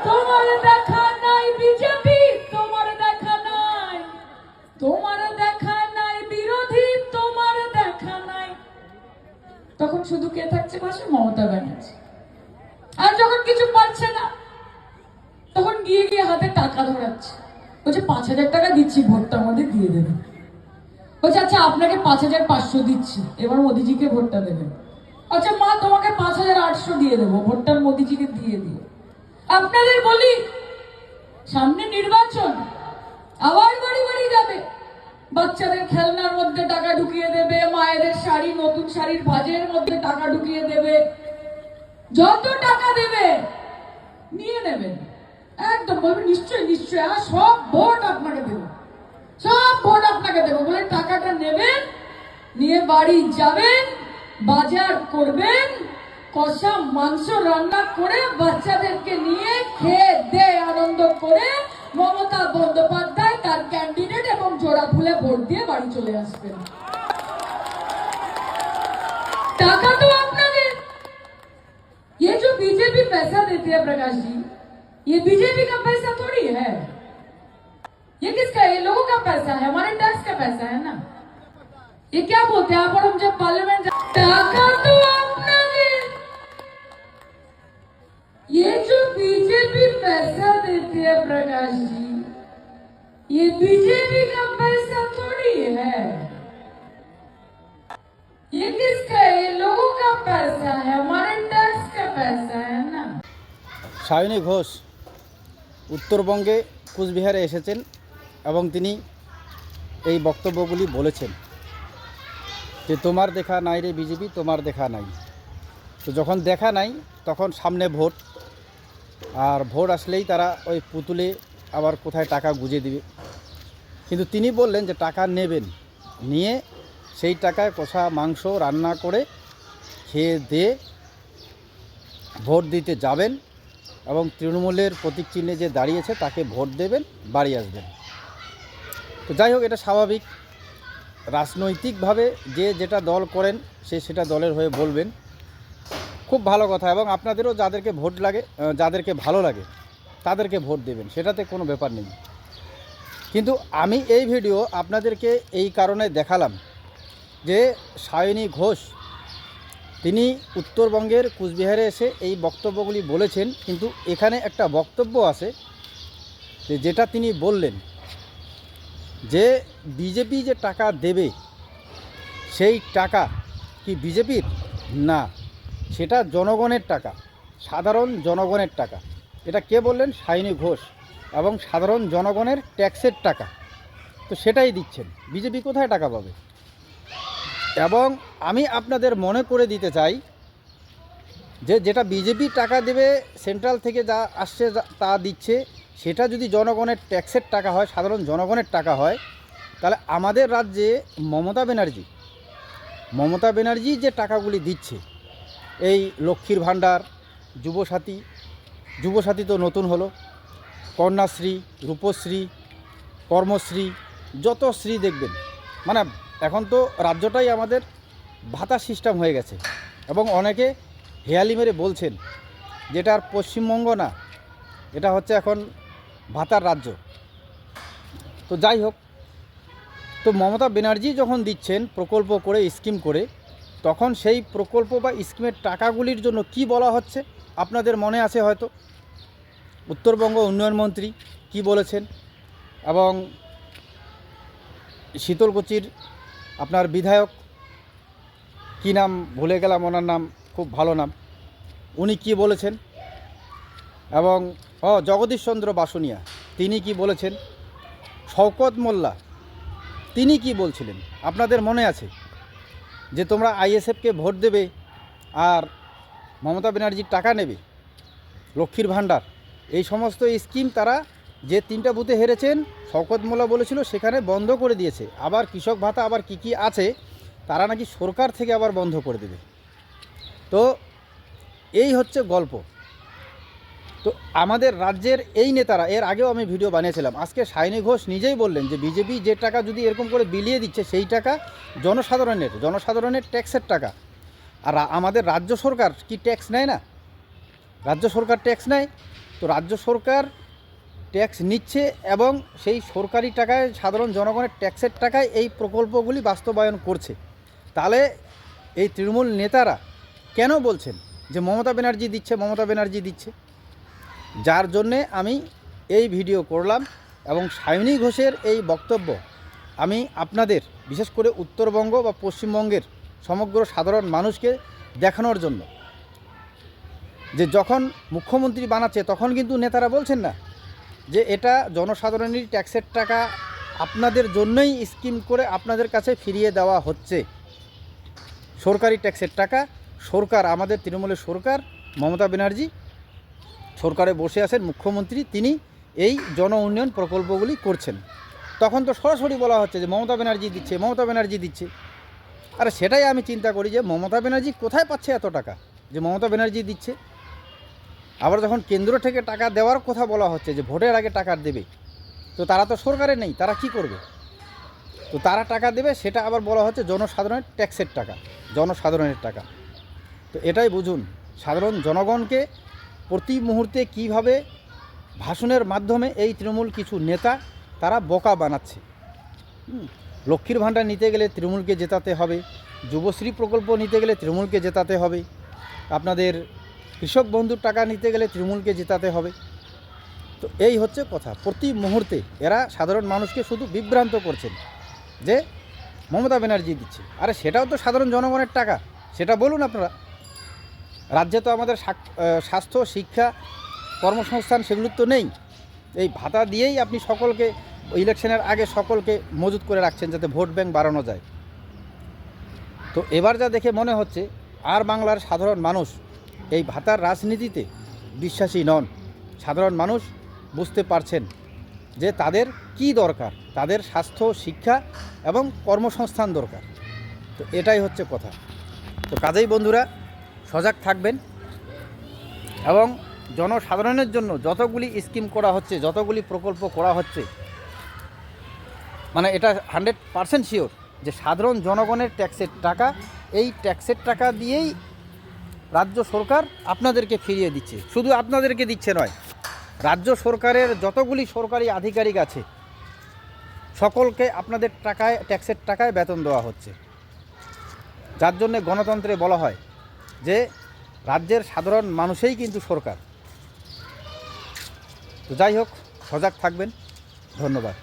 তোমার দেখা নাই বিজেপি, তোমার দেখা নাই, তোমার দেখা নাই বিরোধী, তোমার দেখা নাই। তখন শুধু কে থাকছে পাশে? মমতা ব্যানার্জি। আর যখন কিছু পারছে না তখন গিয়ে গিয়ে হাতে টাকা ধরাচ্ছে, বলছে 5,000 টাকা দিচ্ছি, ভোটটা আমাদের দিয়ে দেবে। বলছে আচ্ছা আপনাকে 5,500 দিচ্ছি, এবার মোদিজিকে ভোটটা দেবেন। আচ্ছা মা তোমাকে 5,800 দিয়ে দেবো, ভোটটা মোদিজিকে দিয়ে দিও। আপনাদের বলি সামনে নির্বাচন, আবার বাড়ি বাড়ি যাবে, বাচ্চাদের খেলনার মধ্যে টাকা ঢুকিয়ে দেবে, মায়েদের শাড়ি, নতুন শাড়ির ভাজের মধ্যে টাকা ঢুকিয়ে দেবে, যত টাকা দেবে নিয়ে নেবেন। একদম বলবে নিশ্চয়ই নিশ্চয়ই, আর সব ভোট আপনাকে দেবো, সব ভোট আপনাকে দেবো বলে টাকাটা নেবেন, নিয়ে বাড়ি যাবেন, বাজার করবেন, কষা মাংস রান্না করে বাচ্চাদেরকে নিয়ে খেয়ে দে আনন্দ করে মমতা বন্দ্যোপাধ্যায় তার ক্যান্ডিডেট এবং জোড়া ফুলে ভোট দিয়ে বাড়ি চলে আসবেন। টাকা তো আপনাদের। ये जो बीजेपी पैसा देती है प्रकाश जी, ये बीजेपी का पैसा थोड़ी है, ये किसका है? ये लोगों का पैसा है, हमारे टैक्स का पैसा है ना। ये क्या बोलते हैं आप और हम जब पार्लियामेंट टाका तो आपने, ये जो बीजेपी पैसा देती है प्रकाश जी, ये बीजेपी का पैसा थोड़ी है, ये किसका है? ये लोगों का पैसा है, हमारे टैक्स का पैसा है ना। সায়নী ঘোষ উত্তরবঙ্গে কুচবিহারে এসেছেন এবং তিনি এই বক্তব্যগুলি বলেছেন যে তোমার দেখা নাই রে বিজেপি, তোমার দেখা নাই। তো যখন দেখা নাই তখন সামনে ভোট, আর ভোট আসলেই তারা ওই পুতুলে আবার কোথায় টাকা গুঁজে দিবে। কিন্তু তিনি বললেন যে টাকা নেবেন, নিয়ে সেই টাকায় কষা মাংস রান্না করে খেয়ে দিয়ে ভোট দিতে যাবেন এবং তৃণমূলের প্রতীক চিহ্নে যে দাঁড়িয়েছে তাকে ভোট দেবেন, বাড়ি আসবেন। তো যাই হোক, এটা স্বাভাবিক, রাজনৈতিকভাবে যে যেটা দল করেন সে সেটা দলের হয়ে বলবেন, খুব ভালো কথা। এবং আপনাদেরও যাদেরকে ভোট লাগে, যাদেরকে ভালো লাগে তাদেরকে ভোট দেবেন, সেটাতে কোনো ব্যাপার নেই। কিন্তু আমি এই ভিডিও আপনাদেরকে এই কারণে দেখালাম যে সায়নী ঘোষ তিনি উত্তরবঙ্গের কুচবিহারে এসে এই বক্তব্যগুলি বলেছেন, কিন্তু এখানে একটা বক্তব্য আছে যেটা তিনি বললেন যে বিজেপি যে টাকা দেবে সেই টাকা কি বিজেপির না, সেটা জনগণের টাকা, সাধারণ জনগণের টাকা। এটা কে বললেন? সায়নী ঘোষ। এবং সাধারণ জনগণের ট্যাক্সের টাকা, তো সেটাই দিচ্ছেন, বিজেপি কোথায় টাকা পাবে? এবং আমি আপনাদের মনে করে দিতে চাই যে যেটা বিজেপি টাকা দেবে, সেন্ট্রাল থেকে যা আসছে তা দিচ্ছে, সেটা যদি জনগণের ট্যাক্সের টাকা হয়, সাধারণ জনগণের টাকা হয়, তাহলে আমাদের রাজ্যে মমতা ব্যানার্জি যে টাকাগুলি দিচ্ছে, এই লক্ষ্মীর ভাণ্ডার, যুবসাথী তো নতুন হলো, কন্যাশ্রী, রূপশ্রী, কর্মশ্রী, যত শ্রী দেখবেন, মানে এখন তো রাজ্যটাই আমাদের ভাতা সিস্টেম হয়ে গেছে। এবং অনেকে হেয়ালি মেরে বলছেন যেটা আর পশ্চিমবঙ্গ না, এটা হচ্ছে এখন ভাতার রাজ্য। তো যাই হোক, তো মমতা ব্যানার্জি যখন দিচ্ছেন প্রকল্প করে, স্কিম করে, তখন সেই প্রকল্প বা স্কিমের টাকাগুলির জন্য কি বলা হচ্ছে আপনাদের মনে আছে হয়তো। উত্তরবঙ্গ উন্নয়ন মন্ত্রী কি বলেছেন, এবং শীতলকুচির আপনার বিধায়ক, কি নাম ভুলে গেলাম, ওনার নাম খুব ভালো নাম, উনি কি বলেছেন, এবং জগদীশ চন্দ্র বাসুনিয়া তিনি কি বলেছেন, শওকত মোল্লা তিনি কি বলছিলেন আপনাদের মনে আছে যে তোমরা আইএসএফকে ভোট দেবে আর মমতা ব্যানার্জির টাকা নেবে, লক্ষ্মীর ভাণ্ডার, এই সমস্ত স্কিম তারা যে 3টা বুথে হেরেছেন, শওকত মোল্লা বলেছিল সেখানে বন্ধ করে দিয়েছে। আবার কৃষক ভাতা আবার কি আছে তারা নাকি সরকার থেকে আবার বন্ধ করে দেবে। তো এই হচ্ছে গল্প। তো আমাদের রাজ্যের এই নেতারা, এর আগেও আমি ভিডিও বানিয়েছিলাম, আজকে সায়নী ঘোষ নিজেই বললেন যে বিজেপি যে টাকা যদি এরকম করে বিলিয়ে দিচ্ছে, সেই টাকা জনসাধারণের ট্যাক্সের টাকা। আর আমাদের রাজ্য সরকার কি ট্যাক্স নেয় না? রাজ্য সরকার ট্যাক্স নেয়, তো রাজ্য সরকার ট্যাক্স নিচ্ছে এবং সেই সরকারি টাকায় সাধারণ জনগণের ট্যাক্সের টাকায় এই প্রকল্পগুলি বাস্তবায়ন করছে। তাহলে এই তৃণমূল নেতারা কেন বলছেন যে মমতা ব্যানার্জি দিচ্ছে, মমতা ব্যানার্জি দিচ্ছে? যার জন্যে আমি এই ভিডিও করলাম এবং সায়নী ঘোষের এই বক্তব্য আমি আপনাদের, বিশেষ করে উত্তরবঙ্গ বা পশ্চিমবঙ্গের সমগ্র সাধারণ মানুষকে দেখানোর জন্য, যে যখন মুখ্যমন্ত্রী বানাচ্ছে তখন কিন্তু নেতারা বলছেন না যে এটা জনসাধারণের ট্যাক্সের টাকা আপনাদের জন্যই স্কিম করে আপনাদের কাছে ফিরিয়ে দেওয়া হচ্ছে। সরকারি ট্যাক্সের টাকা সরকার, আমাদের তৃণমূলের সরকার, মমতা ব্যানার্জি সরকারে বসে আছেন মুখ্যমন্ত্রী, তিনি এই জন উন্নয়ন প্রকল্পগুলি করছেন। তখন তো সরাসরি বলা হচ্ছে যে মমতা ব্যানার্জি দিচ্ছে, মমতা ব্যানার্জি দিচ্ছে। আর সেটাই আমি চিন্তা করি যে মমতা ব্যানার্জি কোথায় পাচ্ছে এত টাকা যে মমতা ব্যানার্জি দিচ্ছে? আবার যখন কেন্দ্র থেকে টাকা দেওয়ার কথা বলা হচ্ছে যে ভোটের আগে টাকা দেবে, তো তারা তো সরকারে নেই, তারা কি করবে? তো তারা টাকা দেবে, সেটা আবার বলা হচ্ছে জনসাধারণের ট্যাক্সের টাকা, জনসাধারণের টাকা। তো এটাই বুঝুন, সাধারণ জনগণকে প্রতি মুহূর্তে কিভাবে ভাষণের মাধ্যমে এই তৃণমূল কিছু নেতা তারা বোকা বানাচ্ছে। লক্ষ্মীর ভাণ্ডার নিতে গেলে তৃণমূলকে জেতাতে হবে, যুবশ্রী প্রকল্প নিতে গেলে তৃণমূলকে জেতাতে হবে, আপনাদের কৃষক বন্ধুর টাকা নিতে গেলে তৃণমূলকে জেতাতে হবে। তো এই হচ্ছে কথা। প্রতি মুহূর্তে এরা সাধারণ মানুষকে শুধু বিভ্রান্ত করছেন যে মমতা ব্যানার্জি দিচ্ছে। আরে সেটাও তো সাধারণ জনগণের টাকা, সেটা বলুন আপনারা। রাজ্যে তো আমাদের স্বাস্থ্য, শিক্ষা, কর্মসংস্থান সেগুলো তো নেই। এই ভাতা দিয়েই আপনি সকলকে ইলেকশনের আগে সকলকে মজুত করে রাখছেন যাতে ভোট ব্যাংক বাড়ানো যায়। তো এবার যা দেখে মনে হচ্ছে আর বাংলার সাধারণ মানুষ এই ভাতার রাজনীতিতে বিশ্বাসী নন। সাধারণ মানুষ বুঝতে পারছেন যে তাদের কি দরকার, তাদের স্বাস্থ্য, শিক্ষা এবং কর্মসংস্থান দরকার। তো এটাই হচ্ছে কথা। তো কাজেই বন্ধুরা সজাগ থাকবেন এবং জনসাধারণের জন্য যতগুলি স্কিম করা হচ্ছে, যতগুলি প্রকল্প করা হচ্ছে, মানে এটা 100% শিওর যে সাধারণ জনগণের ট্যাক্সের টাকা, এই ট্যাক্সের টাকা দিয়েই রাজ্য সরকার আপনাদেরকে ফিরিয়ে দিচ্ছে। শুধু আপনাদেরকে দিচ্ছে নয়, রাজ্য সরকারের যতগুলি সরকারি আধিকারিক আছে সকলকে আপনাদের টাকায়, ট্যাক্সের টাকায় বেতন দেওয়া হচ্ছে। যার জন্যে গণতন্ত্রে বলা হয় যে রাজ্যের সাধারণ মানুষই কিন্তু সরকার। তো যাই হোক, সজাগ থাকবেন। ধন্যবাদ।